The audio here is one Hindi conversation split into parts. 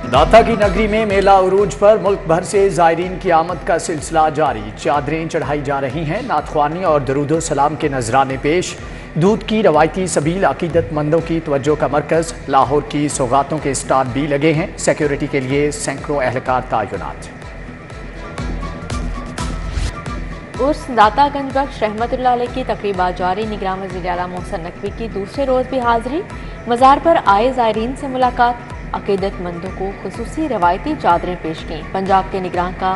दाता की नगरी में मेला उरूज पर मुल्क भर से ज़ायरीन की आमद का सिलसिला जारी। चादरें चढ़ाई जा रही हैं, नातख्वानी और दरूदो सलाम के नजराने पेश। दूध की रवायती सबील अकीदतमंदों की तवज्जो का मरकज़। लाहौर की सौगातों के स्टार भी लगे हैं। सिक्योरिटी के लिए सैकड़ों एहलकार तैनात। उर्स दातागंज बख्श रहमतुल्लाह अलैह की तकरीबा जारी। निगरान वज़ीर आला मोहसिन नकवी की दूसरे रोज़ भी हाजिरी। मज़ार पर आए ज़ायरीन से मुलाकात। अकीदतमंदों को खुसूसी रवायती चादरें पेश की। पंजाब के निगरान का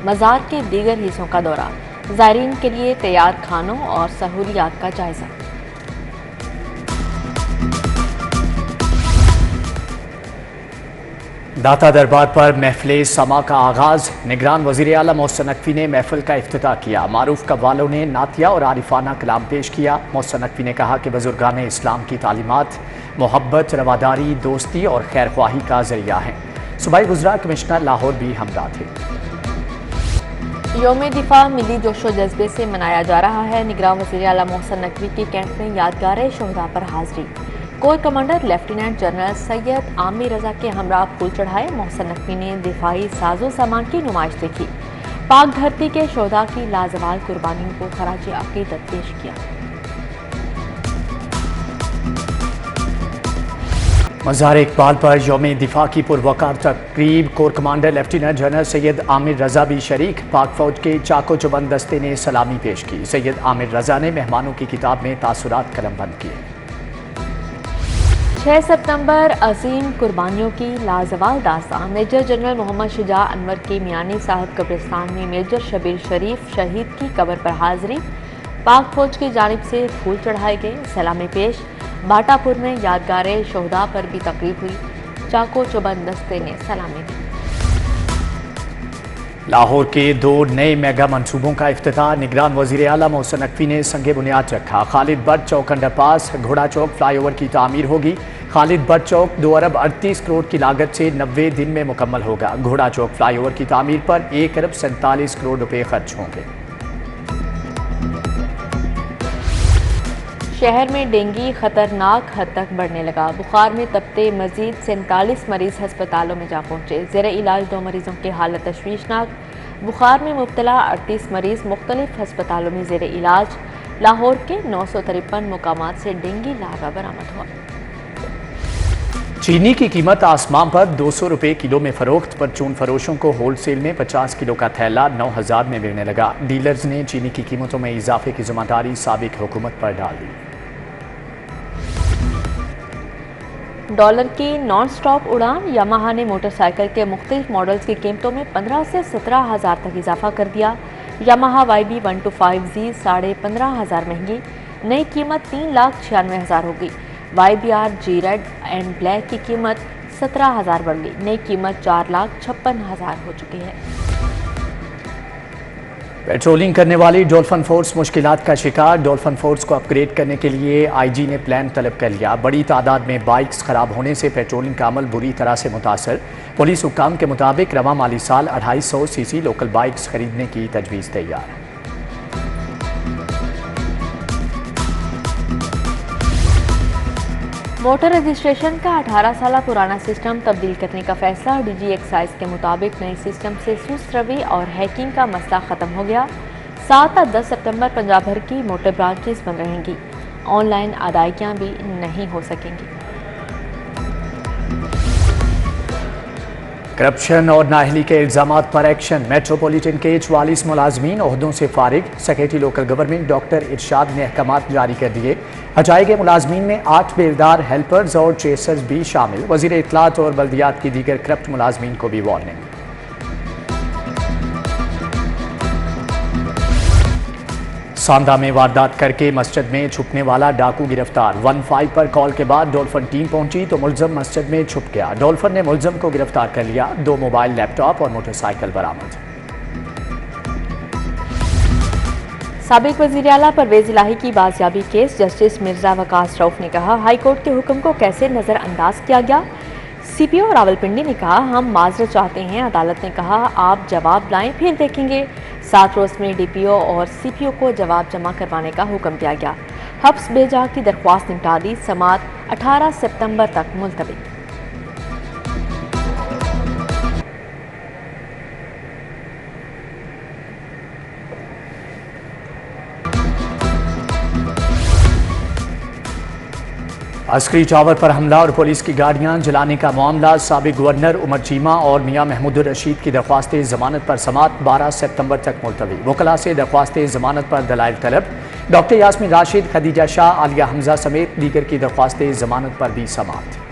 मज़ार के दीगर हिस्सों का दौरा। ज़ायरीन के लिए तैयार खानों और सहूलियात का जायजा। दाता दरबार पर महफिल समा का आगाज। निगरान वज़ीर आला मोहसिन नकवी ने महफिल का इफ्तिताह किया। मारूफ कव्वालों ने नातिया और आरिफाना कलाम पेश किया। मोहसिन नकवी ने कहा कि बुजुर्गान इस्लाम की तालीमात मोहब्बत, रवादारी, दोस्ती और खैर ख्वाही का जरिया है। सूबाई गुजरा कमिश्नर लाहौर भी हमदर्द थे। यौम दिफा मिली जोशो जज्बे से मनाया जा रहा है। निगरान वज़ीर आला मोहसिन नकवी की कैंप में यादगार शोहदा पर हाजिरी। Corps commander lieutenant general Syed Amir Raza के हमरा फूल चढ़ाए। मोहसिन नकवी ने दिफाई साजो सामान की नुमाइश देखी। पाक धरती के शोहदा की लाजवाल कुर्बानियों को खराज अकीदत पेश किया। मज़ार इकबाल पर यौम दिफा की पुरवकार तकरीब। Corps commander lieutenant general Syed Amir Raza भी शरीक। पाक फौज के चाको चुबंद दस्ते ने सलामी पेश की। सैयद आमिर रजा ने मेहमानों की किताब में तासुरात कलमबंद किए। 6 सितंबर अजीम कुर्बानियों की लाजवाल दास्तान। मेजर जनरल मोहम्मद शुजा अनवर की मियानी साहब कब्रिस्तान में मेजर शबीर शरीफ शहीद की कब्र पर हाजिरी। पाक फौज की जानिब से फूल चढ़ाए गए, सलामी पेश। बाटापुर में यादगार शोहदा पर भी तकरीब हुई। चाको चुबंद दस्ते ने सलामी दी। लाहौर के 2 नए मेगा मंसूबों का इफ्तिताह। निगरान वज़ीर आला मोहसिन नकवी ने संगे बुनियाद रखा। खालिद बट चौक अंडरपास घोड़ा चौक फ्लाईओवर की तामीर होगी। खालिद बट चौक 2 अरब 38 करोड़ की लागत से 90 दिन में मुकम्मल होगा। घोड़ा चौक फ्लाईओवर की तामीर पर 1 अरब 47 करोड़ रुपए खर्च होंगे। शहर में डेंगू खतरनाक हद तक बढ़ने लगा। बुखार में तपते मजीद 47 मरीज अस्पतालों में जा पहुंचे। ज़ेरे इलाज 2 मरीजों की हालत तशवीशनाक। बुखार में मुब्तला 38 मरीज मुख्तलिफ अस्पतालों में ज़ेरे इलाज। लाहौर के 953 मुकामात से डेंगू लार्वा बरामद हुआ। चीनी की कीमत आसमान पर 200 रुपए किलो में फरोख्त। परचून फरोशों को होलसेल में 50 किलो का थैला 9000 में मिलने लगा। डीलर्स ने चीनी की कीमतों में इजाफे की जिम्मेदारी साबिक हुकूमत पर डाल दी। डॉलर की नॉन स्टॉप उड़ान। यामाहा ने मोटरसाइकिल के मुख्तलिफ मॉडल्स की कीमतों में 15 से 17,000 तक इजाफा कर दिया। यामाहा YB 125Z 15,500 महंगी, नई कीमत 3,96,000 होगी। YBR G red and black की कीमत 17,000 बढ़ गई, नई कीमत 4,56,000 हो चुकी है। पेट्रोलिंग करने वाली डॉल्फिन फोर्स मुश्किलात का शिकार। डॉल्फिन फोर्स को अपग्रेड करने के लिए IG ने प्लान तलब कर लिया। बड़ी तादाद में बाइक्स खराब होने से पेट्रोलिंग का अमल बुरी तरह से मुतासर। पुलिस हुक्काम के मुताबिक रवा माली साल 250 CC लोकल बाइक्स खरीदने की तजवीज़ तैयार है। मोटर रजिस्ट्रेशन का 18 साल पुराना सिस्टम तब्दील करने का फैसला। DG एक्साइज के मुताबिक नए सिस्टम से सुस्त रवि और हैकिंग का मसला ख़त्म हो गया। 7 और 10 सितंबर पंजाब भर की मोटर ब्रांचेस बंद रहेंगी। ऑनलाइन अदायगियाँ भी नहीं हो सकेंगी। करप्शन और नाअहली के इल्ज़ामात पर एक्शन। मेट्रोपॉलिटन के 44 मुलाजमीन ओहदों से फारिग। सेक्रेटरी लोकल गवर्नमेंट डॉक्टर इरशाद ने अहकामात जारी कर दिए। हटाए गए मुलाजमीन में 8 बेलदार, हेल्पर्स और ट्रेसर्स भी शामिल। वज़ीर इत्तलात और बल्दियात की दीगर करप्ट मुलाजमीन को भी वार्निंग। सांदा में वारदात करके मस्जिद में छुपने वाला डाकू गिरफ्तार। 15 पर कॉल के बाद डॉल्फिन टीम पहुंची तो मुलजम मस्जिद में छुप गया। डॉल्फिन ने मुलजम को गिरफ्तार कर लिया। 2 मोबाइल, लैपटॉप और मोटरसाइकिल बरामद। साबिक वज़ीर आला परवेज़ इलाही की बाजियाबी केस। जस्टिस मिर्जा वकास रऊफ ने कहा, हाई कोर्ट के हुक्म को कैसे नज़रअंदाज किया गया। CPO रावलपिंडी ने कहा, हम माजरत चाहते हैं। अदालत ने कहा, आप जवाब लाएं फिर देखेंगे। 7 रोज़ में DPO और CPO को जवाब जमा करवाने का हुक्म दिया गया। हब्स बेजा की दरख्वास्त निपटा दी। समाअत 18 सितंबर तक मुलतवी। अस्करी टावर पर हमला और पुलिस की गाड़ियां जलाने का मामला। साबिक गवर्नर उमर चीमा और मियां महमूदुर रशीद की दरख्वास्त जमानत पर समाअत 12 सितंबर तक मुलतवी। वकला से दरख्वास्त जमानत पर दलाइल तलब। डॉक्टर यास्मीन राशिद, खदीजा शाह, आलिया हमजा समेत दीगर की दरख्वास्त जमानत पर भी समाअत।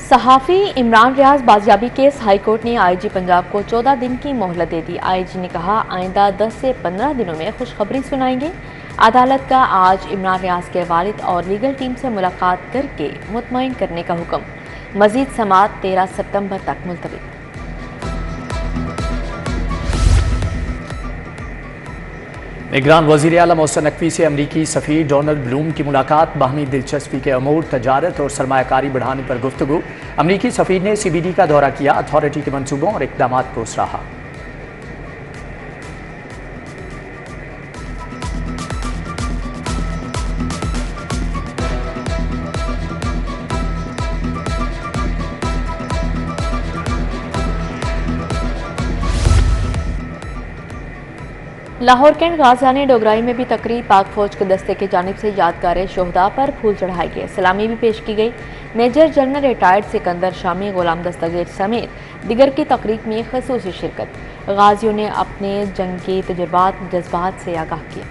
सहाफ़ी इमरान रियाज बाजियाबी केस हाईकोर्ट ने आईजी पंजाब को 14 दिन की मोहलत दे दी। आईजी ने कहा आइंदा 10 से 15 दिनों में खुशखबरी सुनाएंगे। अदालत का आज इमरान रियाज के वालिद और लीगल टीम से मुलाकात करके मुतमईन करने का हुक्म। मजीद समाअत 13 सितंबर तक मुलतवी। निगरान वज़ीर आला मोहसिन नकवी से अमरीकी सफ़ीर डोनाल्ड ब्लूम की मुलाकात। बाहमी दिलचस्पी के अमूर, तजारत और सरमायाकारी बढ़ाने पर गुफ्तगू। अमरीकी सफ़ीर ने CBD का दौरा किया, अथॉरिटी के मनसूबों और इक़दाम को सराहा। लाहौर कैंट गाजियाने डोगराई में भी तकरीब। पाक फौज के दस्ते की जानिब से यादगार शोहदा पर फूल चढ़ाए गए, सलामी भी पेश की गई। Major general retired Sikandar Shami, Ghulam Dastagir समेत दिगर की तकरीब में खसूसी शिरकत। गाजियों ने अपने जंगी तजुर्बात जज्बात से आगाह किया।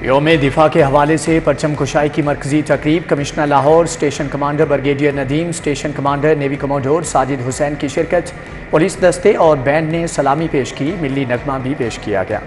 योम दिफा के हवाले से परचम कुशाई की मरकजी तकरीब। Commissioner Lahore, station commander brigadier Nadeem, station commander navy commodore Sajid Hussain की शिरकत। पुलिस दस्ते और बैंड ने सलामी पेश की, मिली नगमा भी पेश किया गया।